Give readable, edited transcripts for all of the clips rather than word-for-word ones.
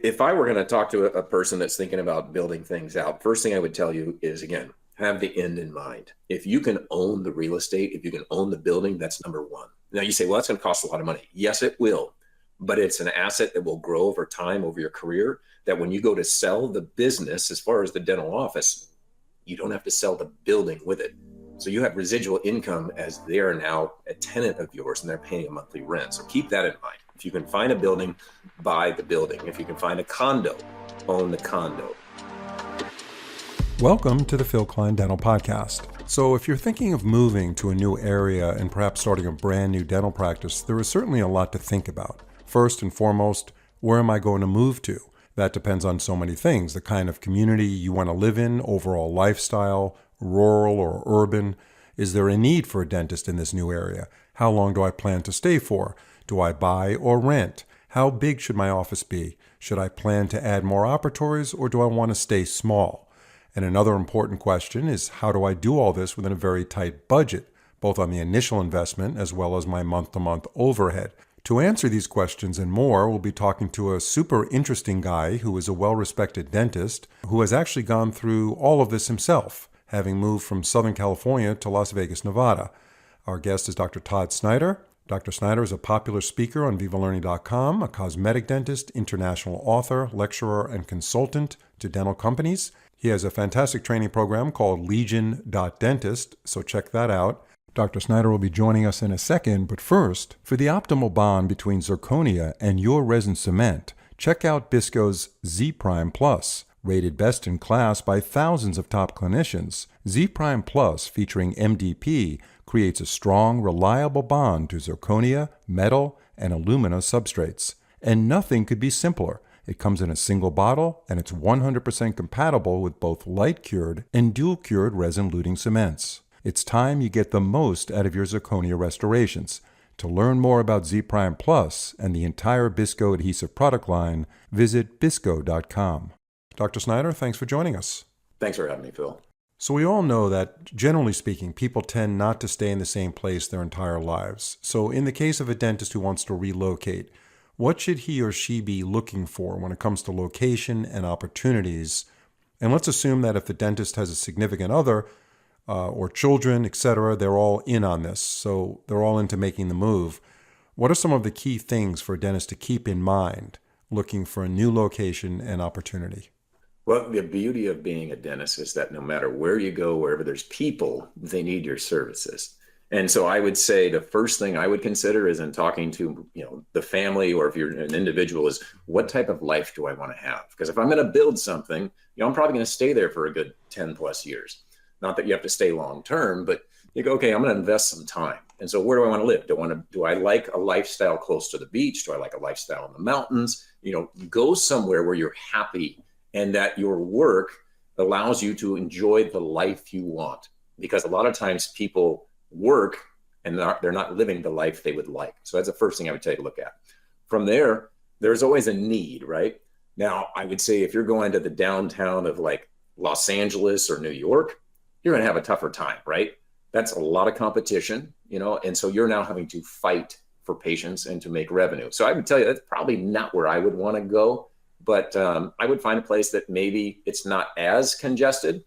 If I were going to talk to a person that's thinking about building things out, first thing I would tell you is, again, have the end in mind. If you can own the real estate, if you can own the building, that's number one. Now you say, well, that's going to cost a lot of money. Yes, it will, but it's an asset that will grow over time, over your career, that when you go to sell the business, as far as the dental office, you don't have to sell the building with it. So you have residual income as they are now a tenant of yours and they're paying a monthly rent. So keep that in mind. If you can find a building, buy the building. If you can find a condo, own the condo. Welcome to the Phil Klein Dental Podcast. So if you're thinking of moving to a new area and perhaps starting a brand new dental practice, there is certainly a lot to think about. First and foremost, where am I going to move to? That depends on so many things, the kind of community you want to live in, overall lifestyle, rural or urban. Is there a need for a dentist in this new area? How long do I plan to stay for? Do I buy or rent? How big should my office be? Should I plan to add more operatories or do I want to stay small? And another important question is, how do I do all this within a very tight budget, both on the initial investment as well as my month-to-month overhead? To answer these questions and more, we'll be talking to a super interesting guy who is a well-respected dentist who has actually gone through all of this himself, having moved from Southern California to Las Vegas, Nevada. Our guest is Dr. Todd Snyder. Dr. Snyder is a popular speaker on VivaLearning.com, a cosmetic dentist, international author, lecturer, and consultant to dental companies. He has a fantastic training program called Legion.Dentist, so check that out. Dr. Snyder will be joining us in a second, but first, for the optimal bond between zirconia and your resin cement, check out Bisco's Z Prime Plus. Rated best in class by thousands of top clinicians, Z Prime Plus featuring MDP creates a strong, reliable bond to zirconia, metal, and alumina substrates. And nothing could be simpler. It comes in a single bottle, and it's 100% compatible with both light-cured and dual-cured resin-luting cements. It's time you get the most out of your zirconia restorations. To learn more about Z Prime Plus and the entire Bisco adhesive product line, visit bisco.com. Dr. Snyder, thanks for joining us. Thanks for having me, Phil. So we all know that, generally speaking, people tend not to stay in the same place their entire lives. So in the case of a dentist who wants to relocate, what should he or she be looking for when it comes to location and opportunities? And let's assume that if the dentist has a significant other or children, etc., they're all in on this. So they're all into making the move. What are some of the key things for a dentist to keep in mind looking for a new location and opportunity? Well, the beauty of being a dentist is that no matter where you go, wherever there's people, they need your services. And so I would say the first thing I would consider is in talking to, the family, or if you're an individual, is what type of life do I want to have? Because if I'm going to build something, I'm probably going to stay there for a good 10 plus years. Not that you have to stay long term, but you go, okay, I'm going to invest some time. And so where do I want to live? Do I like a lifestyle close to the beach? Do I like a lifestyle in the mountains? Go somewhere where you're happy and that your work allows you to enjoy the life you want. Because a lot of times people work and they're not living the life they would like. So that's the first thing I would take a look at. From there, there's always a need, right? Now, I would say if you're going to the downtown of like Los Angeles or New York, you're going to have a tougher time, right? That's a lot of competition, and so you're now having to fight for patients and to make revenue. So I would tell you that's probably not where I would want to go, but I would find a place that maybe it's not as congested,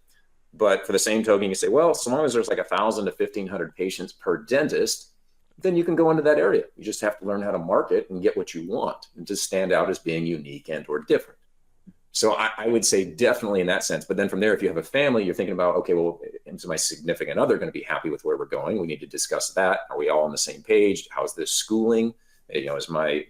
but for the same token, you say, well, so long as there's like 1,000 to 1,500 patients per dentist, then you can go into that area. You just have to learn how to market and get what you want and to stand out as being unique and or different. So I would say definitely in that sense. But then from there, if you have a family, you're thinking about, okay, well, is my significant other going to be happy with where we're going? We need to discuss that. Are we all on the same page? How's this schooling? Is my,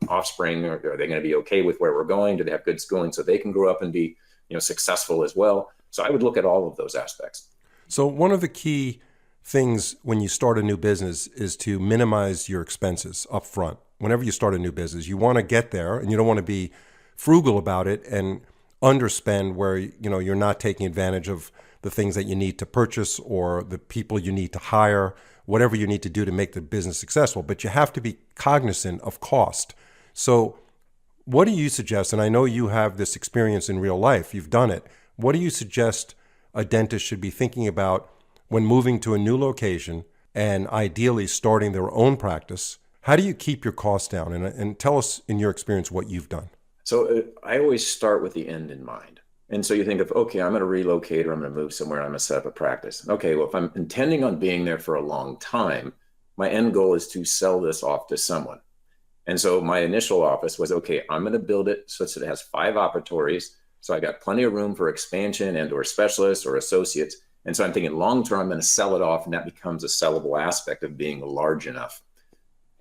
offspring, are they going to be okay with where we're going? Do they have good schooling so they can grow up and be, successful as well? So I would look at all of those aspects. So one of the key things when you start a new business is to minimize your expenses up front. Whenever you start a new business, you want to get there and you don't want to be frugal about it and underspend where you're not taking advantage of the things that you need to purchase or the people you need to hire, whatever you need to do to make the business successful. But you have to be cognizant of cost. So what do you suggest? And I know you have this experience in real life. You've done it. What do you suggest a dentist should be thinking about when moving to a new location and ideally starting their own practice? How do you keep your costs down? And tell us, in your experience, what you've done. So I always start with the end in mind. And so you think of, okay, I'm going to relocate or I'm going to move somewhere. I'm going to set up a practice. Okay, well, if I'm intending on being there for a long time, my end goal is to sell this off to someone. And so my initial office was, okay, I'm going to build it such that it has 5 operatories. So I got plenty of room for expansion and or specialists or associates. And so I'm thinking long term, I'm going to sell it off, and that becomes a sellable aspect of being large enough.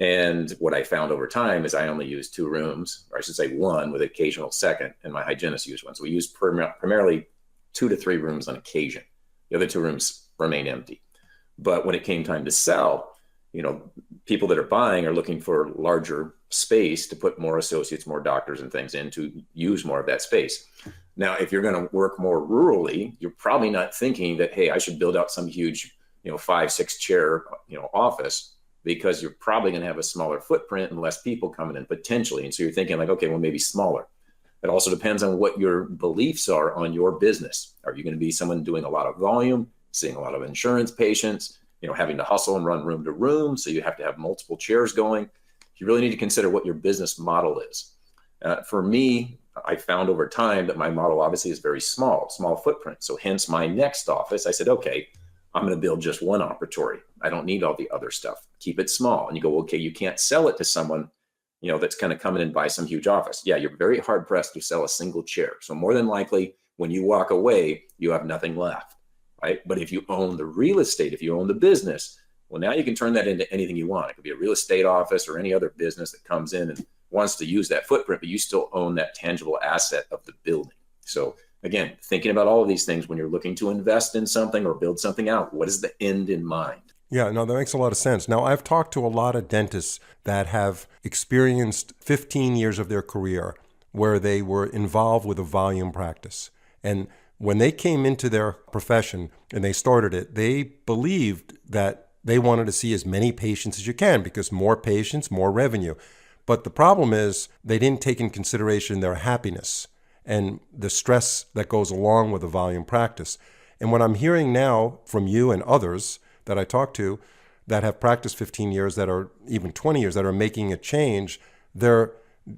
And what I found over time is I only use 2 rooms, or I should say one with occasional second, and my hygienist used one. So we use primarily 2 to 3 rooms on occasion. The other 2 rooms remain empty. But when it came time to sell, people that are buying are looking for larger space to put more associates, more doctors and things in to use more of that space. Now, if you're going to work more rurally, you're probably not thinking that, hey, I should build out some huge, 5, 6 chair, office, because you're probably going to have a smaller footprint and less people coming in potentially. And so you're thinking like, okay, well, maybe smaller. It also depends on what your beliefs are on your business. Are you going to be someone doing a lot of volume, seeing a lot of insurance patients, having to hustle and run room to room? So you have to have multiple chairs going. You really need to consider what your business model is. For me, I found over time that my model obviously is very small footprint. So hence my next office, I said, okay, I'm going to build just one operatory. I don't need all the other stuff. Keep it small. And you go, okay, you can't sell it to someone, that's going to come in and buy some huge office. Yeah, you're very hard pressed to sell a single chair. So more than likely, when you walk away, you have nothing left, right? But if you own the real estate, if you own the business, well, now you can turn that into anything you want. It could be a real estate office or any other business that comes in and wants to use that footprint, but you still own that tangible asset of the building. So again, thinking about all of these things when you're looking to invest in something or build something out, what is the end in mind? Yeah, no, that makes a lot of sense. Now, I've talked to a lot of dentists that have experienced 15 years of their career where they were involved with a volume practice. And when they came into their profession and they started it, they believed that they wanted to see as many patients as you can because more patients, more revenue. But the problem is they didn't take in consideration their happiness and the stress that goes along with a volume practice. And what I'm hearing now from you and others that I talk to that have practiced 15 years, that are even 20 years, that are making a change, they're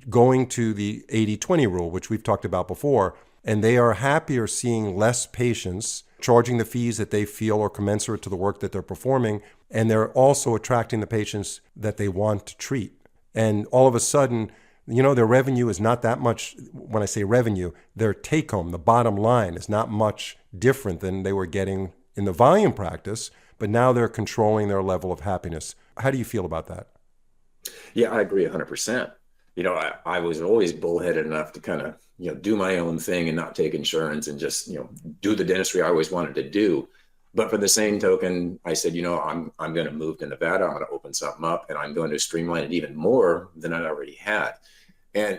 going to the 80-20 rule, which we've talked about before, and they are happier seeing less patients, charging the fees that they feel are commensurate to the work that they're performing, and they're also attracting the patients that they want to treat. And all of a sudden, their revenue is not that much. When I say revenue, their take home, the bottom line, is not much different than they were getting in the volume practice, but now they're controlling their level of happiness. How do you feel about that? Yeah, I agree 100%. I was always bullheaded enough to kind of, do my own thing and not take insurance and just, do the dentistry I always wanted to do. But for the same token, I said, I'm going to move to Nevada. I'm going to open something up and I'm going to streamline it even more than I already had. And,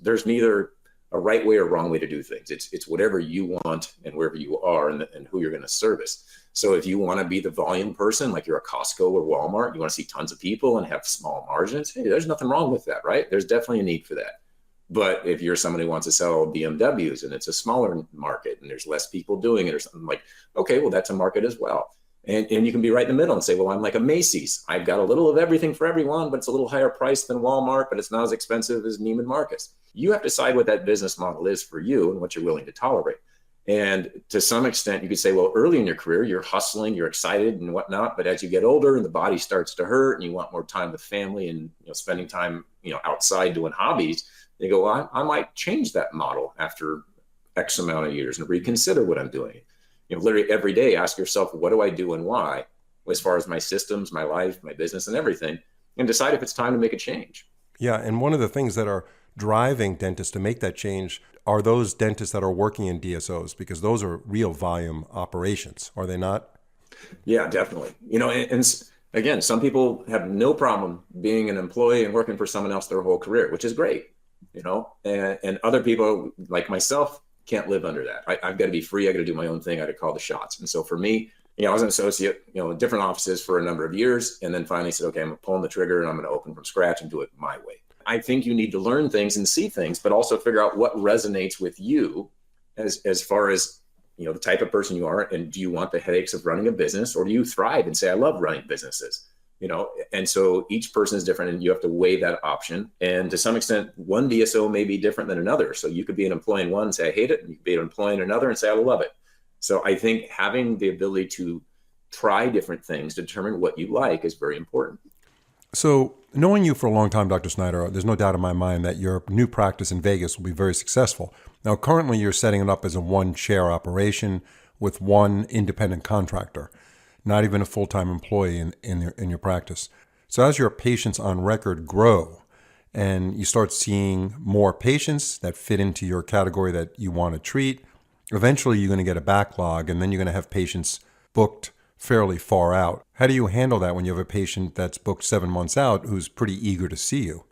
there's neither a right way or wrong way to do things. It's whatever you want and wherever you are and who you're going to service. So if you want to be the volume person, like you're a Costco or Walmart, you want to see tons of people and have small margins, hey, there's nothing wrong with that, right? There's definitely a need for that. But if you're somebody who wants to sell BMWs and it's a smaller market and there's less people doing it or something, like, okay, well, that's a market as well. And you can be right in the middle and say, well, I'm like a Macy's. I've got a little of everything for everyone, but it's a little higher price than Walmart, but it's not as expensive as Neiman Marcus. You have to decide what that business model is for you and what you're willing to tolerate. And to some extent, you could say, well, early in your career, you're hustling, you're excited and whatnot. But as you get older and the body starts to hurt and you want more time with family and spending time outside doing hobbies, you go, well, I might change that model after X amount of years and reconsider what I'm doing. Literally every day, ask yourself, what do I do and why, as far as my systems, my life, my business and everything, and decide if it's time to make a change. Yeah, and one of the things that are driving dentists to make that change are those dentists that are working in DSOs, because those are real volume operations, are they not? Yeah, definitely. And again, some people have no problem being an employee and working for someone else their whole career, which is great, and other people like myself can't live under that. I've got to be free. I got to do my own thing. I got to call the shots. And so for me, I was an associate, in different offices for a number of years, and then finally said, okay, I'm pulling the trigger and I'm going to open from scratch and do it my way. I think you need to learn things and see things, but also figure out what resonates with you as far as, the type of person you are. And do you want the headaches of running a business, or do you thrive and say, I love running businesses? And so each person is different and you have to weigh that option. And to some extent, one DSO may be different than another. So you could be an employee in one and say, I hate it. And you could be an employee in another and say, I love it. So I think having the ability to try different things to determine what you like is very important. So, knowing you for a long time, Dr. Snyder, there's no doubt in my mind that your new practice in Vegas will be very successful. Now, currently, you're setting it up as a one-chair operation with one independent contractor, not even a full-time employee in your practice. So, as your patients on record grow and you start seeing more patients that fit into your category that you want to treat, eventually you're going to get a backlog, and then you're going to have patients booked fairly far out. How do you handle that when you have a patient that's booked 7 months out who's pretty eager to see you?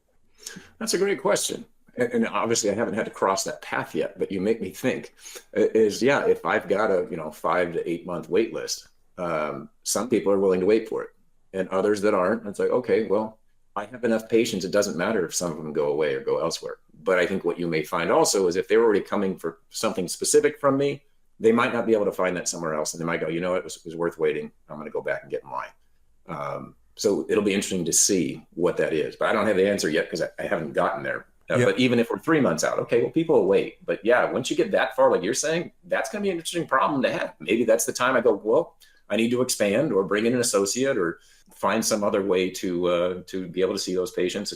That's a great question. And obviously I haven't had to cross that path yet, but you make me think if I've got a 5 to 8 month wait list, some people are willing to wait for it and others that aren't. It's like, okay, well, I have enough patients. It doesn't matter if some of them go away or go elsewhere. But I think what you may find also is if they're already coming for something specific from me, they might not be able to find that somewhere else. And they might go, it was worth waiting. I'm going to go back and get in line. So it'll be interesting to see what that is. But I don't have the answer yet because I haven't gotten there. But even if we're 3 months out, okay, well, people will wait. But yeah, once you get that far, like you're saying, that's going to be an interesting problem to have. Maybe that's the time I go, well, I need to expand or bring in an associate or find some other way to be able to see those patients,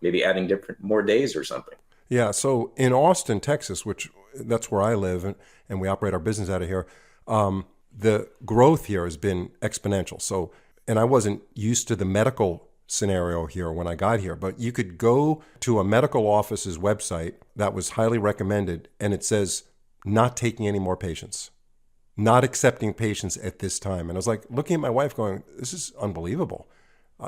maybe adding more days or something. Yeah. So in Austin, Texas, which that's where I live and we operate our business out of here, the growth here has been exponential. So, and I wasn't used to the medical scenario here when I got here, but you could go to a medical office's website that was highly recommended and it says, not taking any more patients, not accepting patients at this time. And I was like looking at my wife going, this is unbelievable.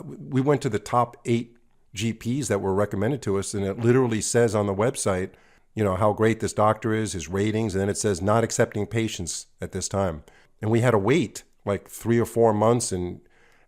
We went to the top 8 GPs that were recommended to us, and it literally says on the website, how great this doctor is, his ratings, and then it says not accepting patients at this time. And we had to wait like 3 or 4 months and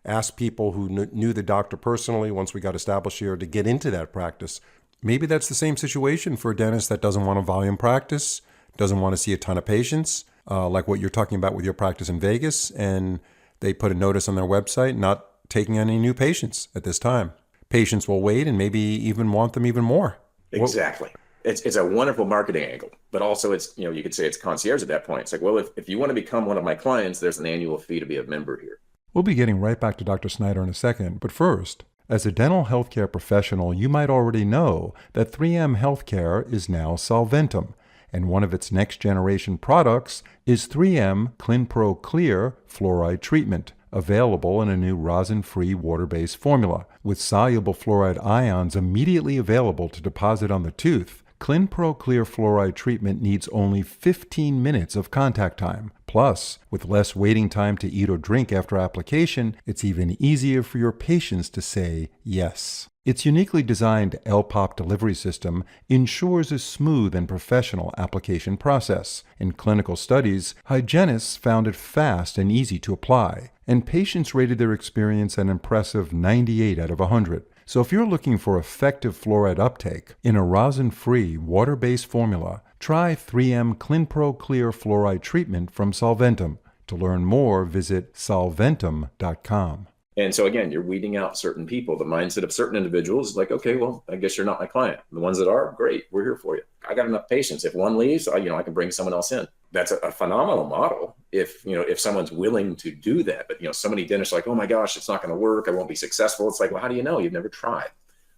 ask people who knew the doctor personally once we got established here to get into that practice. Maybe that's the same situation for a dentist that doesn't want a volume practice, doesn't want to see a ton of patients, like what you're talking about with your practice in Vegas, and they put a notice on their website, not taking any new patients at this time. Patients will wait and maybe even want them even more. Exactly. It's a wonderful marketing angle, but also it's, you could say it's concierge at that point. It's like, well, if you want to become one of my clients, there's an annual fee to be a member here. We'll be getting right back to Dr. Snyder in a second, but first, as a dental healthcare professional, you might already know that 3M Healthcare is now Solventum, and one of its next generation products is 3M ClinPro Clear Fluoride Treatment, available in a new rosin-free water-based formula. With soluble fluoride ions immediately available to deposit on the tooth, ClinPro Clear Fluoride Treatment needs only 15 minutes of contact time. Plus, with less waiting time to eat or drink after application, it's even easier for your patients to say yes. Its uniquely designed LPOP delivery system ensures a smooth and professional application process. In clinical studies, hygienists found it fast and easy to apply, and patients rated their experience an impressive 98 out of 100. So if you're looking for effective fluoride uptake in a rosin-free, water-based formula, try 3M ClinPro Clear Fluoride Treatment from Solventum. To learn more, visit solventum.com. And so again, you're weeding out certain people. The mindset of certain individuals is like, okay, well, I guess you're not my client. The ones that are, great, we're here for you. I got enough patients. If one leaves, I can bring someone else in. That's a phenomenal model if someone's willing to do that. But so many dentists are like, oh my gosh, it's not going to work. I won't be successful. It's like, well, how do you know? You've never tried.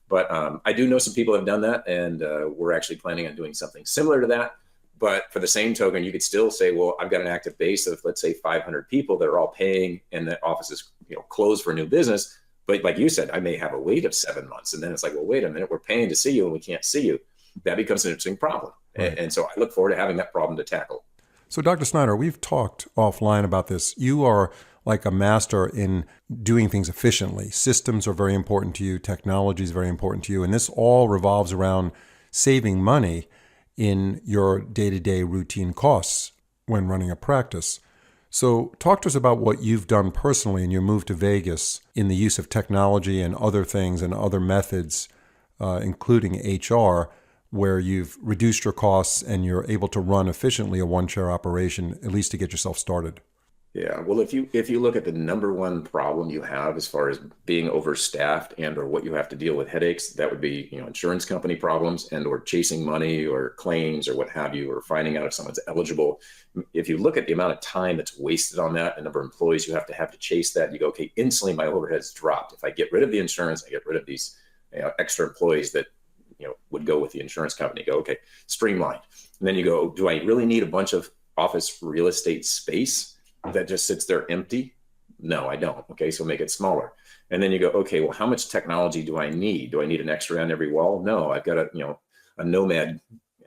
But I do know some people have done that, and we're actually planning on doing something similar to that. But for the same token, you could still say, well, I've got an active base of, let's say, 500 people that are all paying, and the office is closed for new business. But like you said, I may have a wait of 7 months, and then it's like, well, wait a minute, we're paying to see you, and we can't see you. That becomes an interesting problem. Right. And so I look forward to having that problem to tackle. So, Dr. Snyder, we've talked offline about this. You are like a master in doing things efficiently. Systems are very important to you. Technology is very important to you. And this all revolves around saving money in your day-to-day routine costs when running a practice. So talk to us about what you've done personally in your move to Vegas in the use of technology and other things and other methods, including HR, where you've reduced your costs and you're able to run efficiently a one-chair operation, at least to get yourself started. Yeah, well, if you look at the number one problem you have as far as being overstaffed and or what you have to deal with headaches, that would be, insurance company problems and or chasing money or claims or what have you, or finding out if someone's eligible. If you look at the amount of time that's wasted on that, the number of employees you have to chase that, you go, okay, instantly my overhead's dropped. If I get rid of the insurance, I get rid of these extra employees that would go with the insurance company. Go, okay, streamlined. And then you go, do I really need a bunch of office real estate space that just sits there empty? No, I don't. Okay, so make it smaller. And then you go, okay, well, how much technology do I need? Do I need an X-ray on every wall? No, I've got a Nomad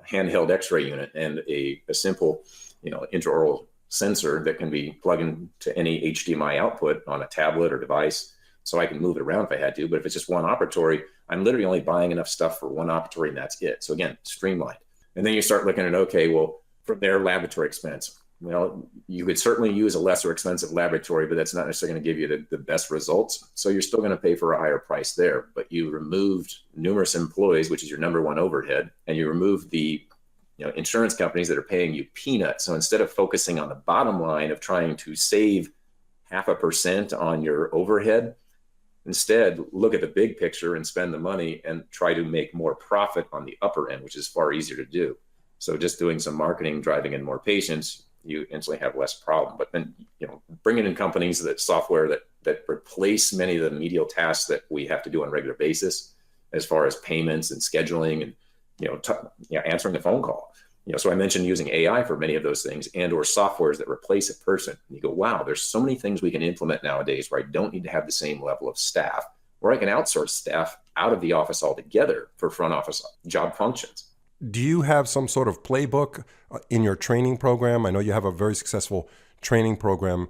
handheld X-ray unit and a simple, intraoral sensor that can be plugged into any HDMI output on a tablet or device. So I can move it around if I had to. But if it's just one operatory, I'm literally only buying enough stuff for one operatory and that's it. So again, streamlined. And then you start looking at, okay, well, from their laboratory expense, well, you could certainly use a lesser expensive laboratory, but that's not necessarily going to give you the best results. So you're still going to pay for a higher price there. But you removed numerous employees, which is your number one overhead, and you removed the insurance companies that are paying you peanuts. So instead of focusing on the bottom line of trying to save 0.5% on your overhead, instead look at the big picture and spend the money and try to make more profit on the upper end, which is far easier to do. So just doing some marketing, driving in more patients, you instantly have less problem. But then, bringing in companies that software that replace many of the medial tasks that we have to do on a regular basis, as far as payments and scheduling and, answering the phone call. So I mentioned using AI for many of those things and or softwares that replace a person. And you go, wow, there's so many things we can implement nowadays where I don't need to have the same level of staff, where I can outsource staff out of the office altogether for front office job functions. Do you have some sort of playbook in your training program? I know you have a very successful training program,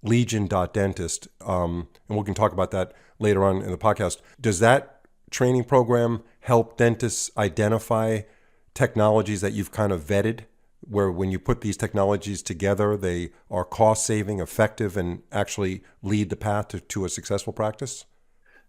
Legion.Dentist, and we can talk about that later on in the podcast. Does that training program help dentists identify technologies that you've kind of vetted, where when you put these technologies together, they are cost-saving, effective, and actually lead the path to a successful practice?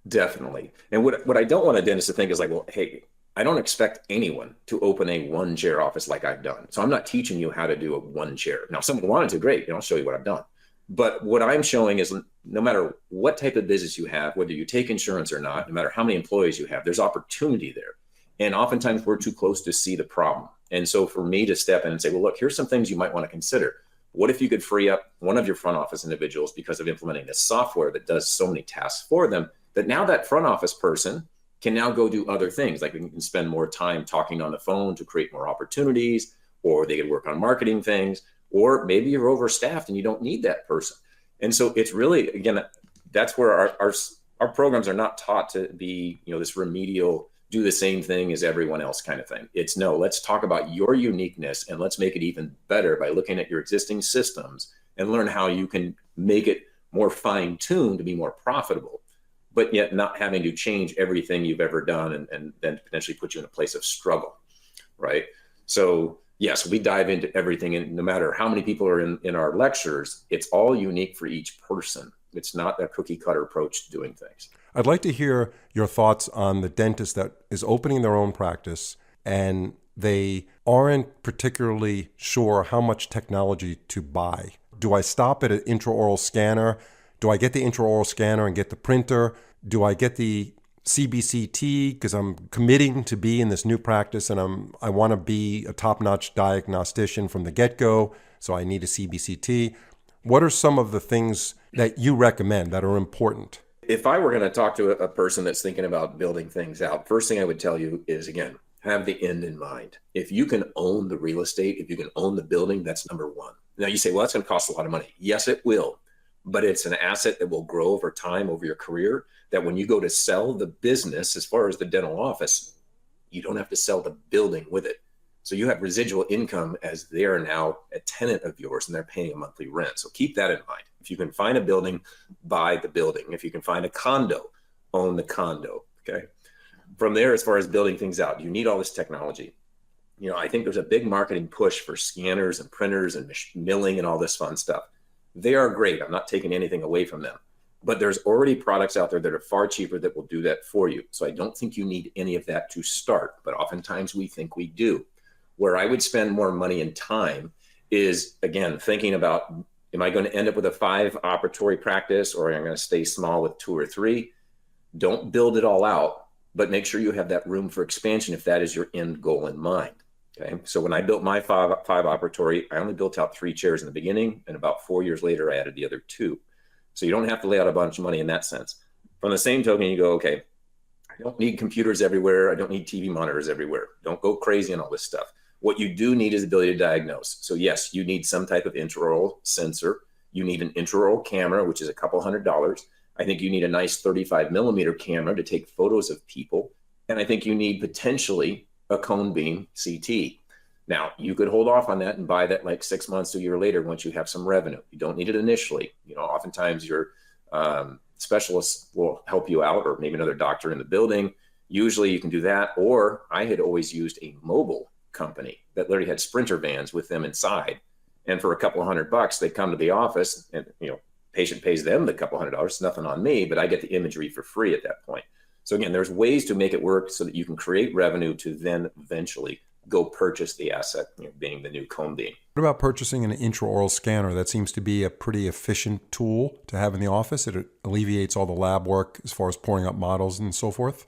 Definitely. And what I don't want a dentist to think is like, well, hey, I don't expect anyone to open a one chair office like I've done. So I'm not teaching you how to do a one chair. Now, if someone wanted to, great, I'll show you what I've done. But what I'm showing is no matter what type of business you have, whether you take insurance or not, no matter how many employees you have, there's opportunity there. And oftentimes we're too close to see the problem. And so for me to step in and say, well, look, here's some things you might want to consider. What if you could free up one of your front office individuals because of implementing this software that does so many tasks for them, that now that front office person can now go do other things, like we can spend more time talking on the phone to create more opportunities, or they could work on marketing things, or maybe you're overstaffed and you don't need that person. And so it's really, again, that's where our programs are not taught to be, this remedial, do the same thing as everyone else kind of thing. It's no, let's talk about your uniqueness and let's make it even better by looking at your existing systems and learn how you can make it more fine-tuned to be more profitable, but yet not having to change everything you've ever done and then potentially put you in a place of struggle, right? So yes, we dive into everything, and no matter how many people are in our lectures, it's all unique for each person. It's not a cookie cutter approach to doing things. I'd like to hear your thoughts on the dentist that is opening their own practice and they aren't particularly sure how much technology to buy. Do I stop at an intraoral scanner? Do I get the intraoral scanner and get the printer? Do I get the CBCT because I'm committing to be in this new practice and I want to be a top-notch diagnostician from the get-go, so I need a CBCT? What are some of the things that you recommend that are important? If I were going to talk to a person that's thinking about building things out, first thing I would tell you is, again, have the end in mind. If you can own the real estate, if you can own the building, that's number one. Now you say, well, that's going to cost a lot of money. Yes, it will. But it's an asset that will grow over time, over your career, that when you go to sell the business, as far as the dental office, you don't have to sell the building with it. So you have residual income as they're now a tenant of yours and they're paying a monthly rent. So keep that in mind. If you can find a building, buy the building. If you can find a condo, own the condo, okay? From there, as far as building things out, you need all this technology. I think there's a big marketing push for scanners and printers and milling and all this fun stuff. They are great. I'm not taking anything away from them. But there's already products out there that are far cheaper that will do that for you. So I don't think you need any of that to start. But oftentimes we think we do. Where I would spend more money and time is, again, thinking about Am I going to end up with a 5 operatory practice, or am I going to stay small with 2 or 3? Don't build it all out, but make sure you have that room for expansion if that is your end goal in mind. Okay. So when I built my five operatory, I only built out 3 chairs in the beginning, and about 4 years later, I added the other 2. So you don't have to lay out a bunch of money in that sense. From the same token, you go, okay, I don't need computers everywhere. I don't need TV monitors everywhere. Don't go crazy on all this stuff. What you do need is the ability to diagnose. So yes, you need some type of intraoral sensor. You need an intraoral camera, which is a couple $100s. I think you need a nice 35 millimeter camera to take photos of people. And I think you need potentially a cone beam CT. Now, you could hold off on that and buy that like 6 months to a year later once you have some revenue. You don't need it initially. Oftentimes your specialists will help you out, or maybe another doctor in the building. Usually you can do that. Or I had always used a mobile company that literally had Sprinter vans with them inside. And for a couple $100, they come to the office and, patient pays them the couple $100, nothing on me, but I get the imagery for free at that point. So again, there's ways to make it work so that you can create revenue to then eventually go purchase the asset, being the new cone beam. What about purchasing an intraoral scanner? That seems to be a pretty efficient tool to have in the office. It alleviates all the lab work as far as pouring up models and so forth.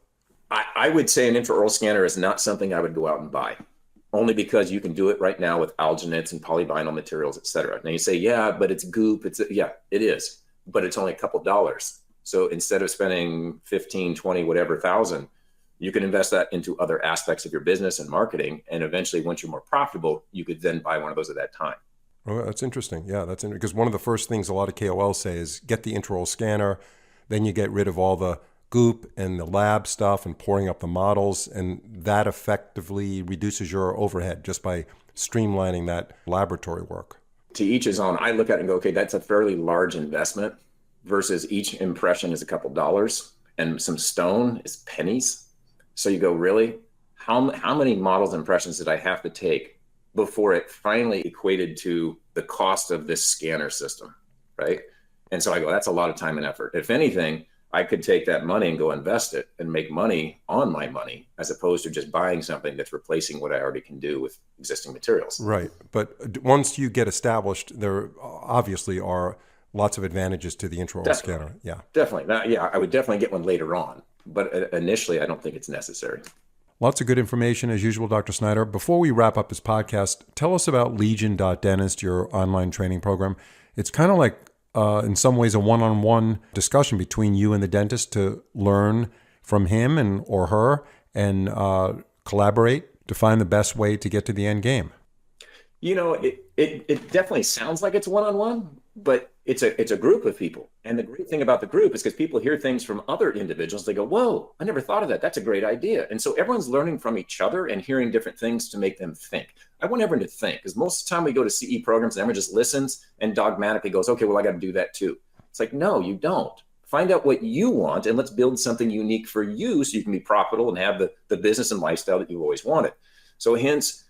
I would say an intraoral scanner is not something I would go out and buy, only because you can do it right now with alginates and polyvinyl materials, et cetera. Now you say, yeah, but it's goop. Yeah, it is, but it's only a couple dollars. So instead of spending 15, 20, whatever thousand, you can invest that into other aspects of your business and marketing. And eventually, once you're more profitable, you could then buy one of those at that time. Oh, that's interesting. Yeah, that's interesting. Because one of the first things a lot of KOLs say is get the intraoral scanner, then you get rid of all the goop and the lab stuff and pouring up the models, and that effectively reduces your overhead just by streamlining that laboratory work. To each his own. I look at it and go, okay, that's a fairly large investment versus each impression is a couple dollars and some stone is pennies. So you go, really? How many models impressions did I have to take before it finally equated to the cost of this scanner system, right? And so I go, that's a lot of time and effort. If anything, I could take that money and go invest it and make money on my money, as opposed to just buying something that's replacing what I already can do with existing materials. Right. But once you get established, there obviously are lots of advantages to the intraoral scanner. Yeah. Definitely. Now, yeah, I would definitely get one later on, but initially I don't think it's necessary. Lots of good information as usual, Dr. Snyder. Before we wrap up this podcast, tell us about Legion.Dentist, your online training program. It's kind of like in some ways a one-on-one discussion between you and the dentist to learn from him and or her and collaborate to find the best way to get to the end game. It definitely sounds like it's one-on-one, but it's a group of people. And the great thing about the group is because people hear things from other individuals, they go, whoa, I never thought of that. That's a great idea. And so everyone's learning from each other and hearing different things to make them think. I want everyone to think, because most of the time we go to CE programs and everyone just listens and dogmatically goes, okay, well, I got to do that too. It's like, no, you don't. Find out what you want and let's build something unique for you so you can be profitable and have the business and lifestyle that you've always wanted. So hence,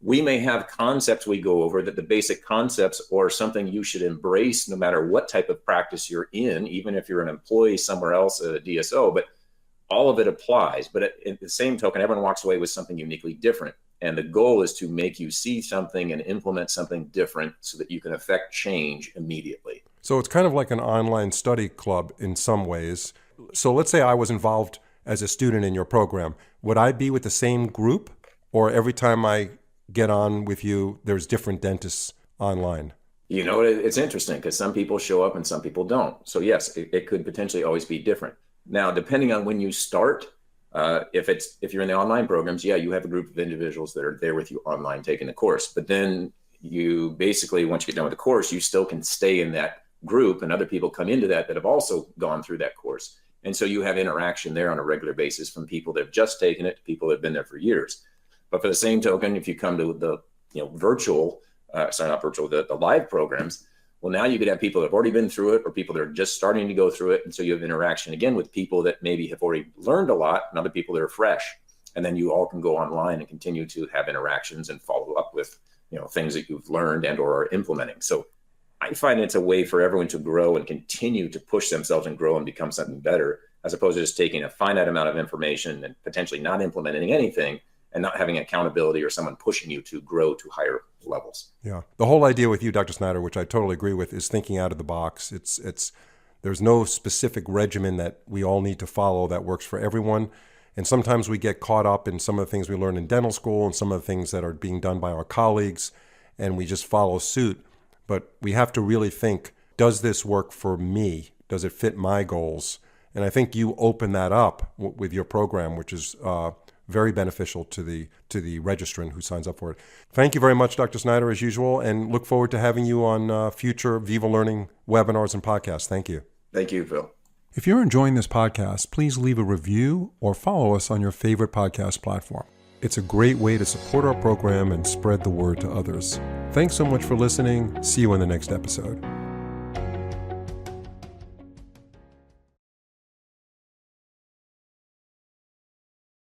we may have concepts we go over that the basic concepts are something you should embrace no matter what type of practice you're in, even if you're an employee somewhere else at a DSO, but all of it applies. But at the same token, everyone walks away with something uniquely different. And the goal is to make you see something and implement something different so that you can affect change immediately. So it's kind of like an online study club in some ways. So let's say I was involved as a student in your program. Would I be with the same group, or every time I get on with you, there's different dentists online? It's interesting because some people show up and some people don't. So yes, it could potentially always be different. Now, depending on when you start, if you're in the online programs, yeah, you have a group of individuals that are there with you online taking the course. But then you basically, once you get done with the course, you still can stay in that group and other people come into that have also gone through that course. And so you have interaction there on a regular basis from people that have just taken it to people that have been there for years. But for the same token, if you come to the the live programs, well, now you could have people that have already been through it or people that are just starting to go through it. And so you have interaction again with people that maybe have already learned a lot and other people that are fresh. And then you all can go online and continue to have interactions and follow up with things that you've learned and or are implementing. So I find it's a way for everyone to grow and continue to push themselves and grow and become something better, as opposed to just taking a finite amount of information and potentially not implementing anything and not having accountability or someone pushing you to grow to higher levels. Yeah. The whole idea with you, Dr. Snyder, which I totally agree with, is thinking out of the box. There's no specific regimen that we all need to follow that works for everyone. And sometimes we get caught up in some of the things we learn in dental school and some of the things that are being done by our colleagues, and we just follow suit. But we have to really think, does this work for me? Does it fit my goals? And I think you open that up with your program, which is very beneficial to the registrant who signs up for it. Thank you very much, Dr. Snyder, as usual, and look forward to having you on future Viva Learning webinars and podcasts. Thank you. Thank you, Phil. If you're enjoying this podcast, please leave a review or follow us on your favorite podcast platform. It's a great way to support our program and spread the word to others. Thanks so much for listening. See you in the next episode.